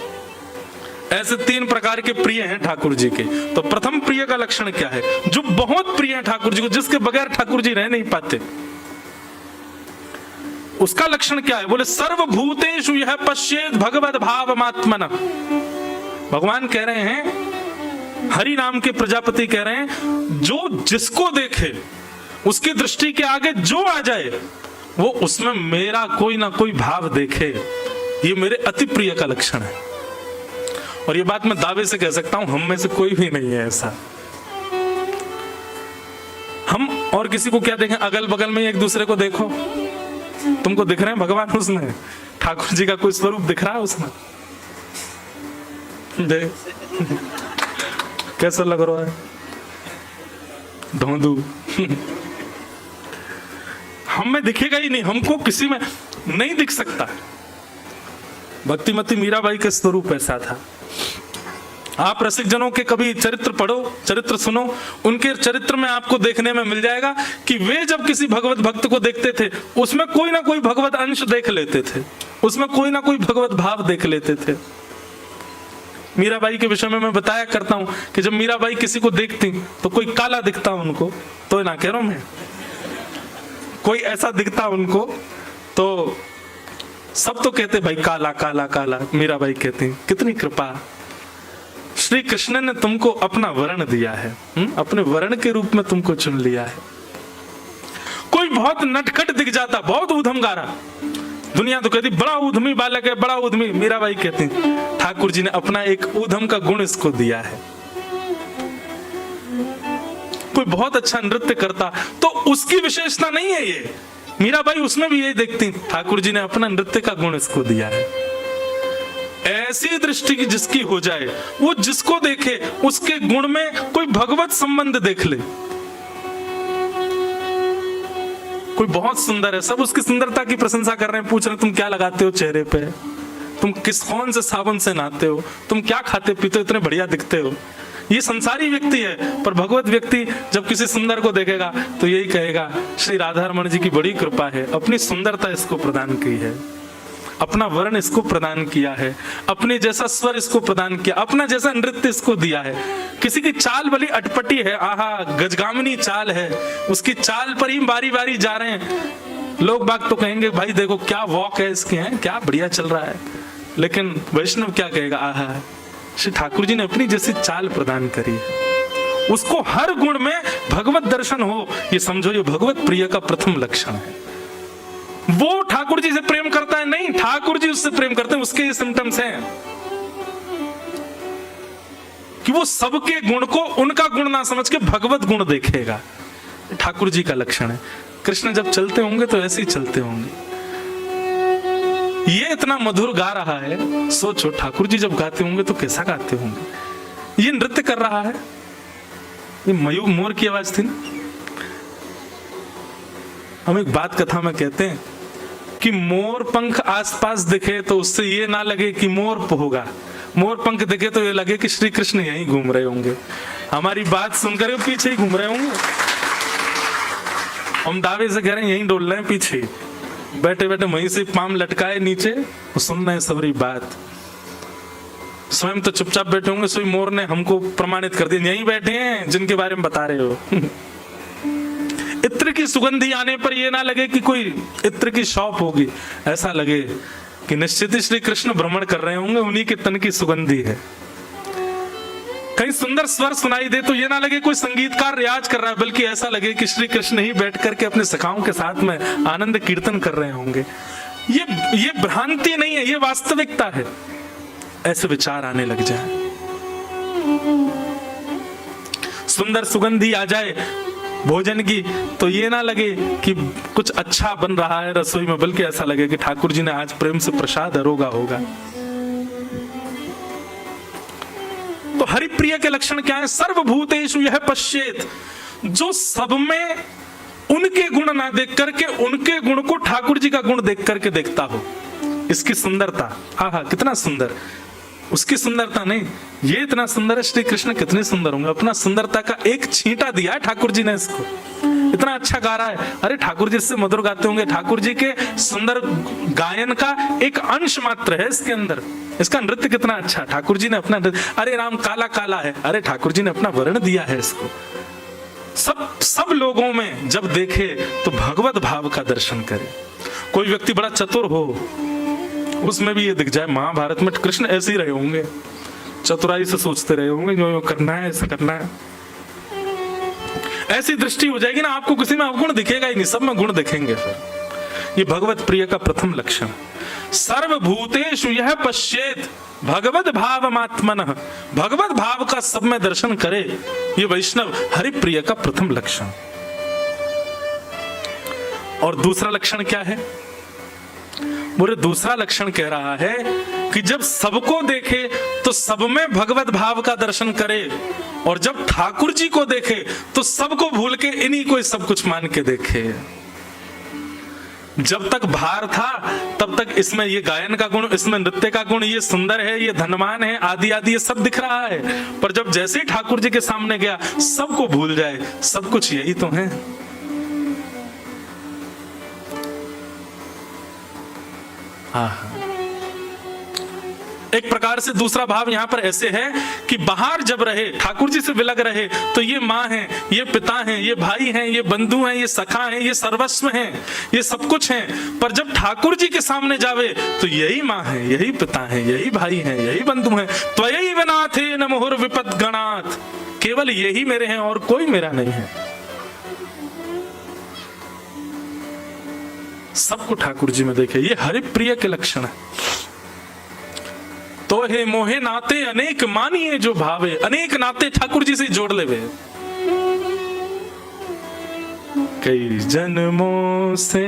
ऐसे तीन प्रकार के प्रिय हैं ठाकुर जी के। तो प्रथम प्रिय का लक्षण क्या है? जो बहुत प्रिय है ठाकुर जी को, जिसके बगैर ठाकुर जी रह नहीं पाते। उसका लक्षण क्या है? बोले सर्वभूतेषु यः पश्येत् भगवद्भावमात्मना। भगवान कह रहे हैं, हरि नाम के प्रजापति कह रहे हैं, जो जिसको देखे उसकी दृष्टि के आगे जो आ जाए वो उसमें मेरा कोई ना कोई भाव देखे, ये मेरे अति प्रिय का लक्षण है। और ये बात मैं दावे से कह सकता हूं, हम में से कोई भी नहीं है ऐसा। हम और किसी को क्या देखें? अगल बगल में एक दूसरे को देखो, तुमको दिख रहे हैं भगवान उसमें? ठाकुर जी का कोई स्वरूप दिख रहा है उसमें? देख कैसा लग रहा है? धोंधू। हम में दिखेगा ही नहीं, हमको किसी में नहीं दिख सकता। भक्तिमती मीराबाई का स्वरूप ऐसा था। आप रसिक जनों के कभी चरित्र पढ़ो, चरित्र सुनो, उनके चरित्र में आपको देखने में मिल जाएगा कि वे जब किसी भगवत भक्त को देखते थे उसमें कोई ना कोई भगवत अंश देख लेते थे, उसमें कोई ना कोई भगवत भाव देख लेते थे। मीराबाई के विषय में मैं बताया करता हूं कि जब मीराबाई किसी को देखती तो कोई काला दिखता उनको, तो ना कह रहा हूं मैं, कोई ऐसा दिखता उनको तो सब तो कहते भाई काला काला काला। मीराबाई कहती कितनी कृपा, श्री कृष्ण ने तुमको अपना वर्ण दिया है, अपने वर्ण के रूप में तुमको चुन लिया है। कोई बहुत नटखट दिख जाता, बहुत ऊधम गा रहा, दुनिया तो कहती बड़ा ऊधमी बालक है, बड़ा ऊधमी। मीराबाई कहती ठाकुर जी ने अपना एक ऊधम का गुण इसको दिया है। कोई बहुत अच्छा नृत्य करता तो उसकी विशेषता नहीं है ये, मीराबाई उसमें भी यही देखती, ठाकुर जी ने अपना नृत्य का गुण इसको दिया है। ऐसी दृष्टि की जिसकी हो जाए, वो जिसको देखे उसके गुण में कोई भगवत संबंध देख ले। कोई बहुत सुंदर है, सब उसकी सुंदरता की प्रशंसा कर रहे हैं, पूछ रहे हैं तुम क्या लगाते हो चेहरे पे, तुम कौन से साबुन से नहाते हो, तुम क्या खाते पीते हो, इतने बढ़िया दिखते हो। ये संसारी व्यक्ति है, पर भगवत व्यक्ति जब किसी सुंदर को देखेगा तो यही कहेगा श्री राधा रमण जी की बड़ी कृपा है, अपनी सुंदरता इसको प्रदान की है, अपना वर्ण इसको प्रदान किया है, अपने जैसा स्वर इसको प्रदान किया, अपना जैसा नृत्य इसको दिया है। किसी की चाल भली अटपटी है, आहा गजगामिनी चाल है, उसकी चाल पर ही बारी बारी जा रहे हैं, लोग बाग तो कहेंगे भाई देखो क्या वॉक है इसके, हैं क्या बढ़िया चल रहा है। लेकिन वैष्णव क्या कहेगा, आहा श्री ठाकुर जी ने अपनी जैसी चाल प्रदान करी है, उसको हर गुण में भगवत दर्शन हो, ये समझो ये भगवत प्रिय का प्रथम लक्षण है। वो ठाकुर जी से प्रेम करता है नहीं, ठाकुर जी उससे प्रेम करते हैं, उसके ये सिम्टम्स हैं कि वो सबके गुण को उनका गुण ना समझ के भगवत गुण देखेगा। ठाकुर जी का लक्षण है। कृष्ण जब चलते होंगे तो ऐसे ही चलते होंगे। ये इतना मधुर गा रहा है, सोचो ठाकुर जी जब गाते होंगे तो कैसा गाते होंगे। ये नृत्य कर रहा है, ये मयूर मोर की आवाज थी ना। हम एक बात कथा में कहते हैं कि मोर पंख आसपास दिखे तो उससे ये ना लगे कि मोर होगा, मोर पंख दिखे तो ये लगे कि श्री कृष्ण यहीं घूम रहे होंगे, हमारी बात सुनकर पीछे ही घूम रहे होंगे। हम दावे से कह रहे हैं यहीं डोल रहे हैं, पीछे बैठे बैठे वहीं से पाम लटकाए नीचे, सुन रहे हैं सबरी बात। स्वयं तो चुपचाप बैठे होंगे, सोई मोर ने हमको प्रमाणित कर दिया यहीं बैठे हैं जिनके बारे में बता रहे हो। इत्र की सुगंधी आने पर यह ना लगे कि कोई इत्र की शॉप होगी, ऐसा लगे कि निश्चित ही श्री कृष्ण भ्रमण कर रहे होंगे, उन्हीं के तन की सुगंधी है। कहीं सुंदर स्वर सुनाई दे तो ये ना लगे कोई संगीतकार रियाज कर रहा है, बल्कि ऐसा लगे कि श्री कृष्ण ही बैठ करके अपने सखाओं के साथ में आनंद कीर्तन कर रहे होंगे। ये भ्रांति नहीं है, ये वास्तविकता है। ऐसे विचार आने लग जाए, सुंदर सुगंधी आ जाए भोजन की तो ये ना लगे कि कुछ अच्छा बन रहा है रसोई में, बल्कि ऐसा लगे कि ठाकुर जी ने आज प्रेम से प्रसाद अरोगा होगा। तो हरिप्रिय के लक्षण क्या है? सर्वभूतेषु यह पश्येत, जो सब में उनके गुण ना देख करके उनके गुण को ठाकुर जी का गुण देख करके देखता हो। इसकी सुंदरता, आहा कितना सुंदर, उसकी सुंदरता नहीं, ये इतना सुंदर है, श्री कृष्ण कितने सुंदर होंगे। अपना सुंदरता का एक छींटा दिया है ठाकुर जी ने इसको, इतना अच्छा गा रहा है। अरे ठाकुर जी इससे मधुर गाते होंगे, ठाकुर जी के सुंदर गायन का एक अंश मात्र है इसके अंदर। इसका नृत्य कितना अच्छा, ठाकुर जी ने अपना, अरे राम काला काला है, अरे ठाकुर जी ने अपना वर्ण दिया है इसको। सब लोगों में जब देखे तो भगवत भाव का दर्शन करे। कोई व्यक्ति बड़ा चतुर हो, उसमें भी ये दिख जाए महाभारत में कृष्ण ऐसे ही रहे होंगे, चतुराई से सोचते रहे होंगे, जो करना है ऐसा करना है। ऐसी दृष्टि हो जाएगी ना, आपको किसी में अवगुण दिखेगा ही नहीं, सब में गुण दिखेंगे। फिर ये भगवत प्रिय का प्रथम लक्षण। सर्वभूतेषु यह पश्येत भगवत भावमात्मनः, भगवत भाव का सब में दर्शन करे, ये वैष्णव हरिप्रिय का प्रथम लक्षण। और दूसरा लक्षण क्या है? बोले दूसरा लक्षण कह रहा है कि जब सबको देखे तो सब में भगवत भाव का दर्शन करे, और जब ठाकुर जी को देखे तो सबको भूल के इन्हीं को सब कुछ मान के देखे। जब तक भार था तब तक इसमें ये गायन का गुण, इसमें नृत्य का गुण, ये सुंदर है, ये धनवान है, आदि आदि ये सब दिख रहा है। पर जब जैसे ही ठाकुर जी के सामने गया सबको भूल जाए, सब कुछ यही तो है। एक प्रकार से दूसरा भाव यहां पर ऐसे है कि बाहर जब रहे, ठाकुर जी से विलग रहे, तो ये माँ है, ये पिता हैं, ये भाई हैं, ये बंधु हैं, ये सखा हैं, ये सर्वस्व हैं, ये सब कुछ हैं। पर जब ठाकुर जी के सामने जावे तो यही माँ है, यही पिता है, यही भाई हैं, यही बंधु हैं। त्वयैव नाथे न मुहुर विपद गणात्, केवल यही मेरे हैं और कोई मेरा नहीं है। सबको ठाकुर जी में देखे। ये हरिप्रिय के लक्षण है। तो हे मोहे नाते अनेक मानिए जो भावे, अनेक नाते ठाकुर जी से जोड़ ले वे। कई जन्मों से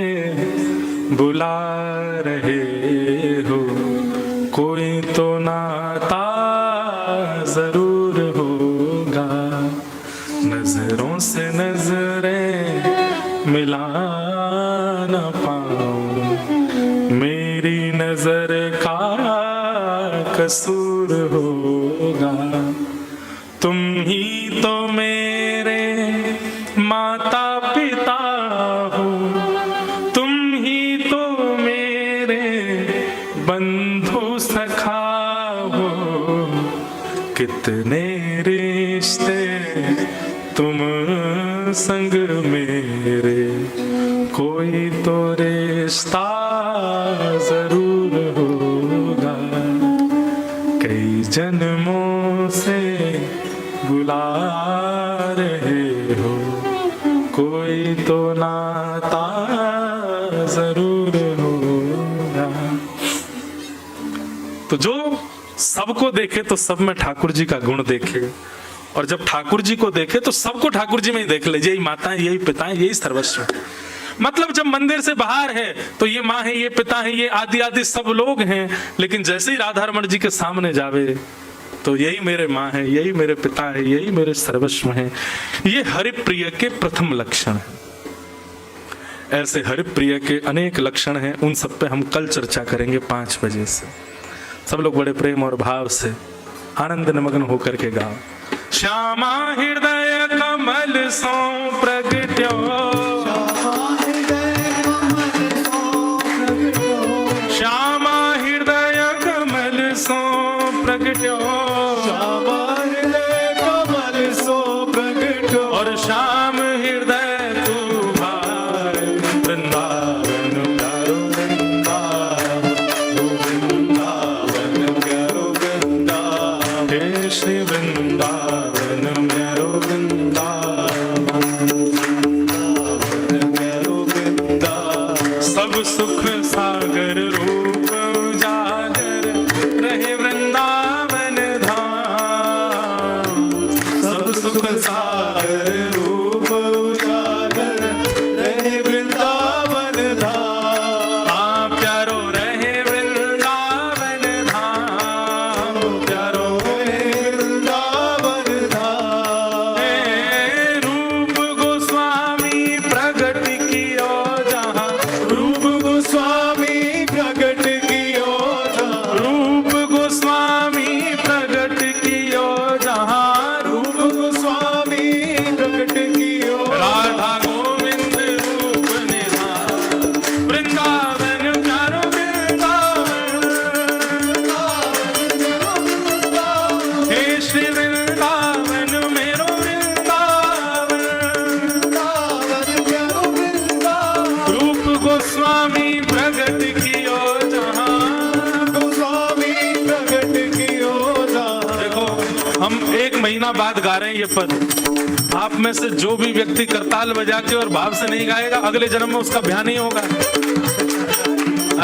बुला रहे हो, कोई तो नाता जरूर होगा, नजरों से नजरें मिला न पाऊं, मेरी नजर का कसूर होगा। तुम ही तो मेरे माता पिता हो, तुम ही तो मेरे बंधु सखा हो, कितने रिश्ते तुम संग मेरे, कोई तो रिश्ता जरूर होगा। कई जन्मों से बुला रहे हो, कोई तो नाता जरूर होगा। तो जो सबको देखे तो सब में ठाकुर जी का गुण देखे, और जब ठाकुर जी को देखे तो सबको ठाकुर जी में ही देख ले। यही माता है, यही पिता है, यही सर्वस्व है। मतलब जब मंदिर से बाहर है तो ये माँ है, ये पिता है, ये आदि आदि सब लोग हैं, लेकिन जैसे ही राधा रमण जी के सामने जावे तो यही मेरे माँ है, यही मेरे पिता है, यही मेरे सर्वस्व है। ये हरिप्रिय के प्रथम लक्षण है। ऐसे हरिप्रिय के अनेक लक्षण हैं, उन सब पे हम कल चर्चा करेंगे 5 बजे से। सब लोग बड़े प्रेम और भाव से आनंद निमग्न होकर के गाओ। श्यामा हृदय कमल सो प्रगट्यो, श्यामा हृदय कमल सो प्रगट्यो, श्यामा हृदय कमल सो प्रगट्यो, और श्याम हृदय तू भाई वृंदावन प्यारो वृंदावन प्यारो वृंदावन, हे श्री वृंदावन मेरो वृंदावन, प्यारो वृंदावन, सब सुख सागर रूप उजागर रहे वृंदावन धाम, सब सुख सागर रूप उजागर रहे वृंदावन धाम, हाँ प्यारो रहे वृंदावन धाम, प्यारो रहे वृंदावन धाम, हे रूप गोस्वामी प्रगट कियो जहाँ, रूप गोस्वामी प्रगट कियो जहाँ, रूप गोस्वामी प्रगट कियो जहाँ, रूप गोस्वामी प्रगट कियो, राधा गोविंद रूप निधान, वृंदावन प्यारो वृंदावन, हे श्री वृंदावन मेरो वृंदावन, प्यारो वृंदावन, रूप गोस्वामी प्रगट कियो जहाँ। गोस्वामी प्रगट कियो जहाँ। देखो हम 1 महीना बाद गा रहे हैं ये पद। आप में से जो भी व्यक्ति करताल बजा के और भाव से नहीं गाएगा, अगले जन्म में उसका ब्याह नहीं होगा।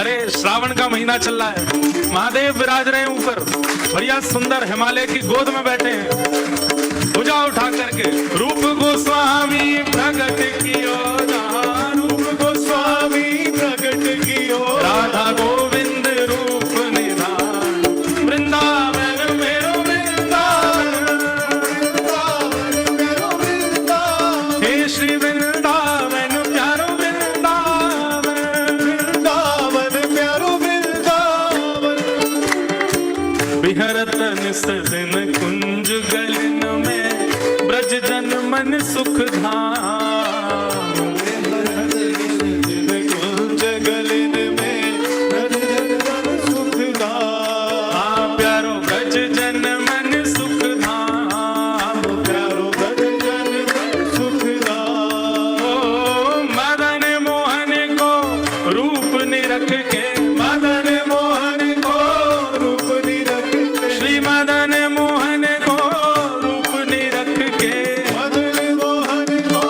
अरे श्रावण का महीना चल रहा है, महादेव विराज रहे हैं ऊपर, बढ़िया सुंदर हिमालय की गोद में बैठे हैं, भुजा उठा करके। रूप गोस्वामी प्रगट कियो जहाँ, रूप गोस्वामी प्रगट कियो, राधा गोविंद रूप निधान, वृंदावन मेरो वृंदावन, प्यारो वृंदावन, हे श्री वृंदावन प्यारो वृंदावन, वृंदावन प्यारो वृंदावन, बिहरत निस दिन कुंज गलन में, ब्रज जन मन सुख धाम, कुंज गलिन में ब्रज जन सुख धाम, हाँ प्यारो ब्रज जन मन सुख धाम, प्यारो ब्रज जन सुख धाम, ओ मदन मोहन को रूप निरख के, मदन मोहन को रूप निरख के, श्री मदन मोहन को रूप निरख के, मदन मोहन को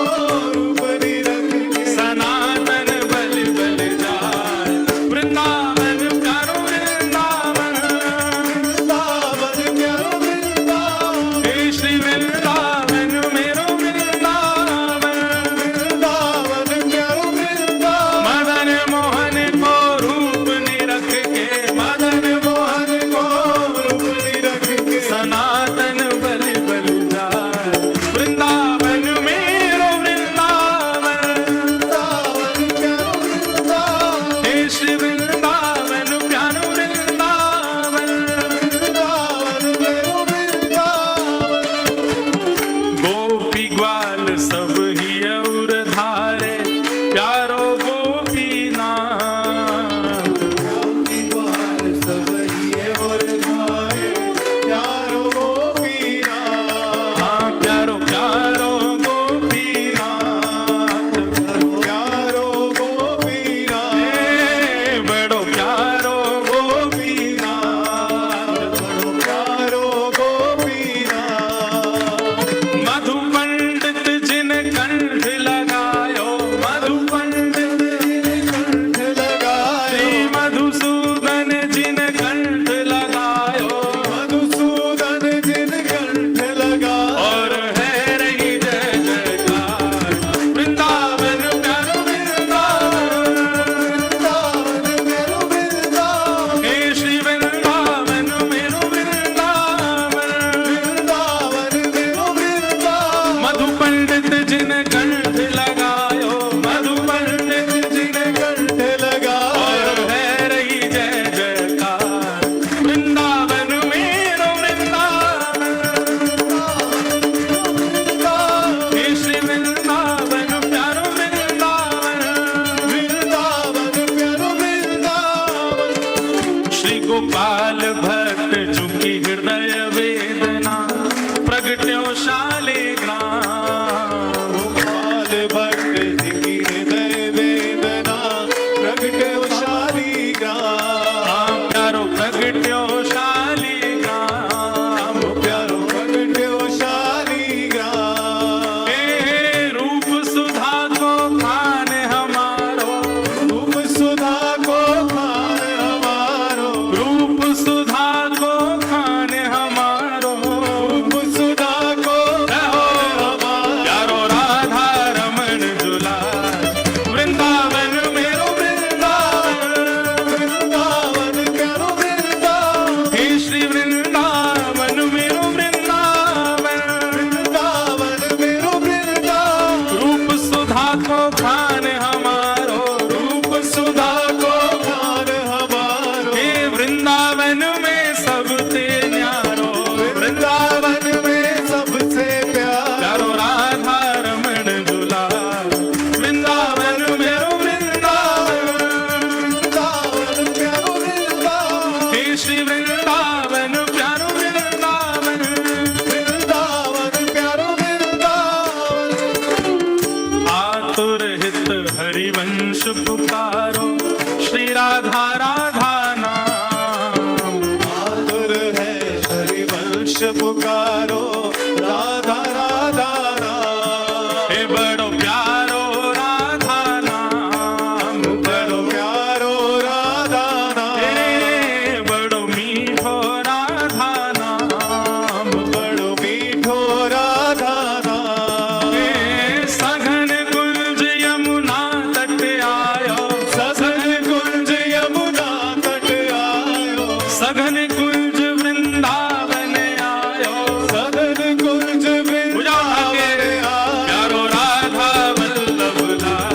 हे बड़ो प्यारो राधा नाम, बड़ो प्यारो राधा नाम, हे बड़ो मीठो राधा नाम, बड़ो मीठो राधा नाम। हे सघन कुंज यमुना तट आयो, सघन कुंज यमुना तट आयो, सघन कुंज वृंदावन आयो, सघन कुंज वृंदावन आयो। प्यारो राधा वल्लभ लाल,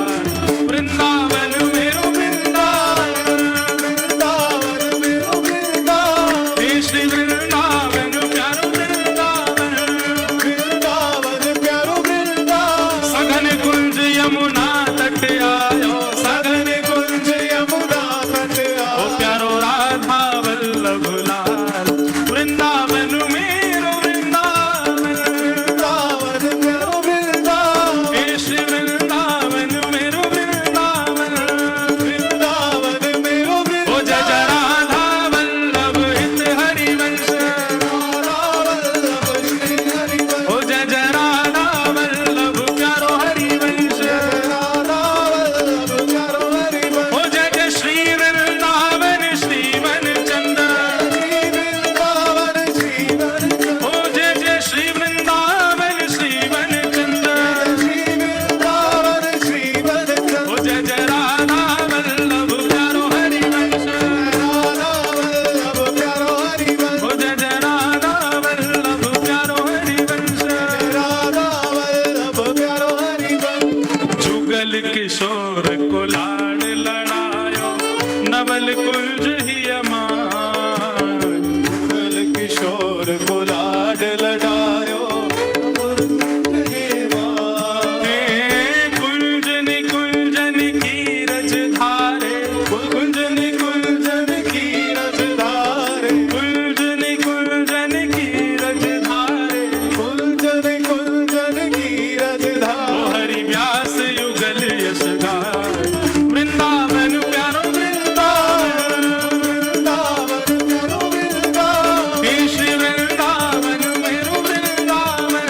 वृंदावन मेरो वृंदावन, वृंदावन मेरो वृंदावन, हे श्री वृंदावन प्यारो वृंदावन, वृंदावन प्यारो वृंदावन। सघन कुंज यमुना तट आयो, सघन कुंज यमुना तट ओ आयो, प्यारो राधा वल्लभ लाल, वृंदावन मेरो वृंदावन, वृंदावन प्यारो वृंदावन, हे श्री वृंदावन मेरो वृंदावन, वृंदावन मेरो ओ जय जय राधा वल्लभ हित हरिवंश, ओ जय जय राधा वल्लभ प्यारो हरिवंश, ओ जय जय श्री वृंदावन श्रीवन चंद्र, ओ जय जय श्री वृंदावन श्रीवन चंद्र, ओ जय जय राधा वल्लभ प्यारो हरिवंश, ओ जय जय राधा वल्लभ प्यारो हरिवंश। जुगल किशोर को लाड लड़ायो, नवल कुंज ही अमान, किशोर को लाड लड़ायो, हे कुंजन कुंजन की रज धारे, कुंजन कुंजन की रजधारे, कुंजन कुंजन की रज धारे, कुंजन कुंजन की ओ रजधारे। हरि व्यास युगल यश गाय, वृंदावन प्यारो वृंदावन, वृंदावन प्यारो वृंदावन, हे श्री वृंदावन मेरो वृंदावन,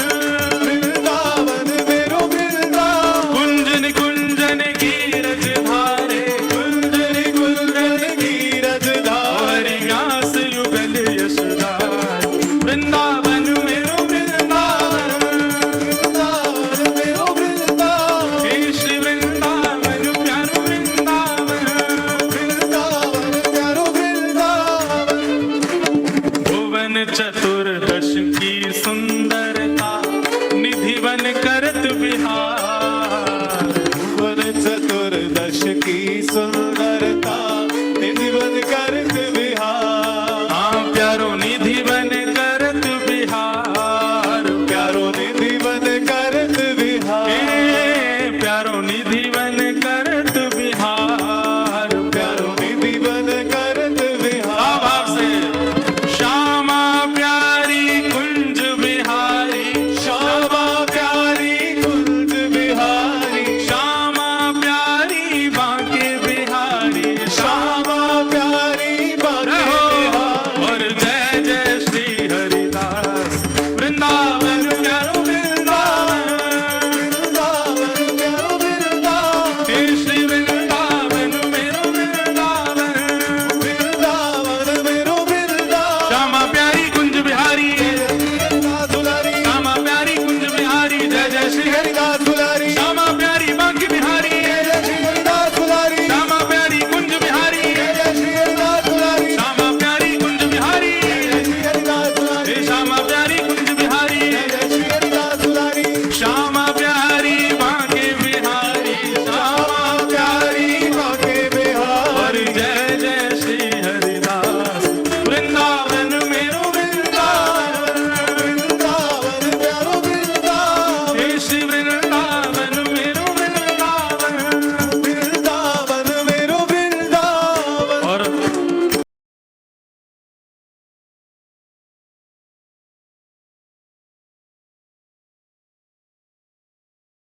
वृंदावन मेरो वृंदावन, कुंजन कुंजन की रज धारे, कुंजन कुंजन की रजधारे। हरि व्यास युगल यश गाय, वृंदावन मेरो वृंदावन, वृंदावन मेरो वृंदावन, हे श्री वृंदावन प्यारो वृंदावन, वृंदावन प्यारो वृंदावन। भुवन चतुर्दश की सुंदरता, निधि बन करत बिहार,